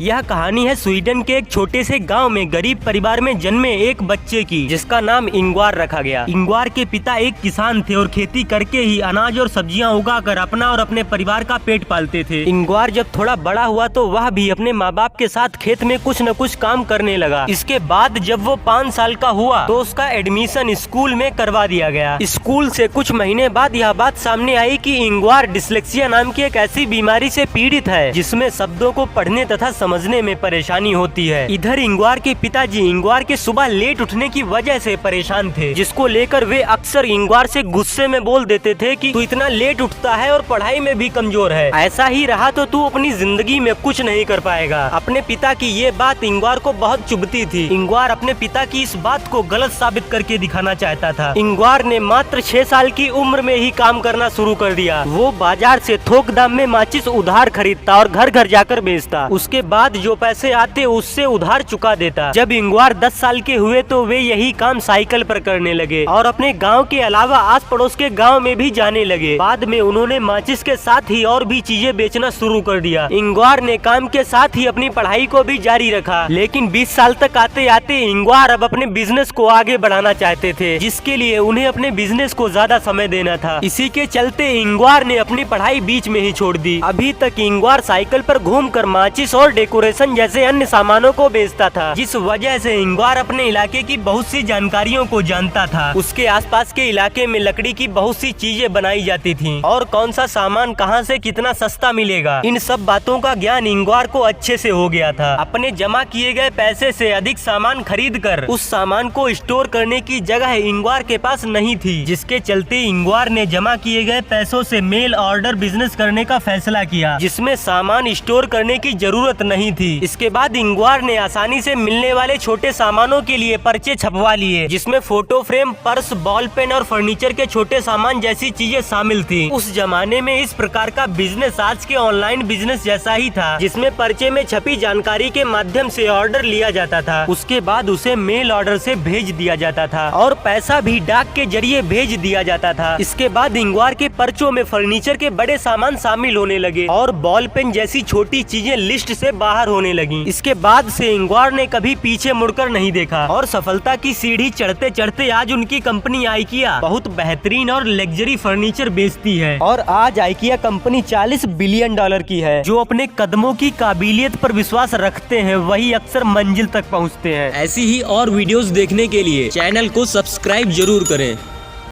यह कहानी है स्वीडन के एक छोटे से गांव में गरीब परिवार में जन्मे एक बच्चे की, जिसका नाम इंग्वार रखा गया। इंग्वार के पिता एक किसान थे और खेती करके ही अनाज और सब्जियां उगाकर अपना और अपने परिवार का पेट पालते थे। इंग्वार जब थोड़ा बड़ा हुआ तो वह भी अपने माँ बाप के साथ खेत में कुछ न कुछ काम करने लगा। इसके बाद जब वो 5 साल का हुआ तो उसका एडमिशन स्कूल में करवा दिया गया। स्कूल से कुछ महीने बाद यह बात सामने आई कि इंग्वार डिस्लेक्सिया नाम की एक ऐसी बीमारी से पीड़ित है जिसमें शब्दों को पढ़ने तथा समझने में परेशानी होती है। इधर इंग्वार के पिताजी इंग्वार के सुबह लेट उठने की वजह से परेशान थे, जिसको लेकर वे अक्सर इंग्वार से गुस्से में बोल देते थे कि तू इतना लेट उठता है और पढ़ाई में भी कमजोर है, ऐसा ही रहा तो तू अपनी जिंदगी में कुछ नहीं कर पाएगा। अपने पिता की ये बात इंग्वार को बहुत चुभती थी। इंग्वार अपने पिता की इस बात को गलत साबित करके दिखाना चाहता था। इंग्वार ने मात्र 6 साल की उम्र में ही काम करना शुरू कर दिया। वो बाजार से थोक दाम में माचिस उधार खरीदता और घर घर जाकर बेचता। उसके बाद जो पैसे आते उससे उधार चुका देता। जब इंग्वार 10 साल के हुए तो वे यही काम साइकिल पर करने लगे और अपने गांव के अलावा आस पड़ोस के गांव में भी जाने लगे। बाद में उन्होंने माचिस के साथ ही और भी चीजें बेचना शुरू कर दिया। इंग्वार ने काम के साथ ही अपनी पढ़ाई को भी जारी रखा, लेकिन 20 साल तक आते आते इंग्वार अब अपने बिजनेस को आगे बढ़ाना चाहते थे, जिसके लिए उन्हें अपने बिजनेस को ज्यादा समय देना था। इसी के चलते इंग्वार ने अपनी पढ़ाई बीच में ही छोड़ दी। अभी तक इंग्वार साइकिल पर घूमकर माचिस और डेकोरेशन जैसे अन्य सामानों को बेचता था, जिस वजह से इंग्वार अपने इलाके की बहुत सी जानकारियों को जानता था। उसके आसपास के इलाके में लकड़ी की बहुत सी चीजें बनाई जाती थीं और कौन सा सामान कहां से कितना सस्ता मिलेगा, इन सब बातों का ज्ञान इंग्वार को अच्छे से हो गया था। अपने जमा किए गए पैसे से अधिक सामान खरीद कर उस सामान को स्टोर करने की जगह इंग्वार के पास नहीं थी, जिसके चलते इंग्वार ने जमा किए गए पैसों से मेल ऑर्डर बिजनेस करने का फैसला किया, जिसमें सामान स्टोर करने की जरूरत नहीं थी। इसके बाद इंग्वार ने आसानी से मिलने वाले छोटे सामानों के लिए पर्चे छपवा लिए, जिसमें photo frame, purse, ball pen और फर्नीचर के छोटे सामान जैसी चीजें शामिल थी। उस जमाने में इस प्रकार का बिजनेस आज के ऑनलाइन बिजनेस जैसा ही था, जिसमें पर्चे में छपी जानकारी के माध्यम से ऑर्डर लिया जाता था। उसके बाद उसे मेल ऑर्डर से भेज दिया जाता था और पैसा भी डाक के जरिए भेज दिया जाता था। इसके बाद इंग्वार के पर्चों में फर्नीचर के बड़े सामान शामिल होने लगे और बॉल पेन जैसी छोटी चीजें लिस्ट से बाहर होने लगी। इसके बाद से इंग्वार ने कभी पीछे मुड़कर नहीं देखा और सफलता की सीढ़ी चढ़ते चढ़ते आज उनकी कंपनी आइकिया बहुत बेहतरीन और लग्जरी फर्नीचर बेचती है और आज आइकिया कंपनी $40 बिलियन की है। जो अपने कदमों की काबिलियत पर विश्वास रखते हैं वही अक्सर मंजिल तक पहुंचते हैं। ऐसी ही और वीडियोस देखने के लिए चैनल को सब्सक्राइब जरूर करें।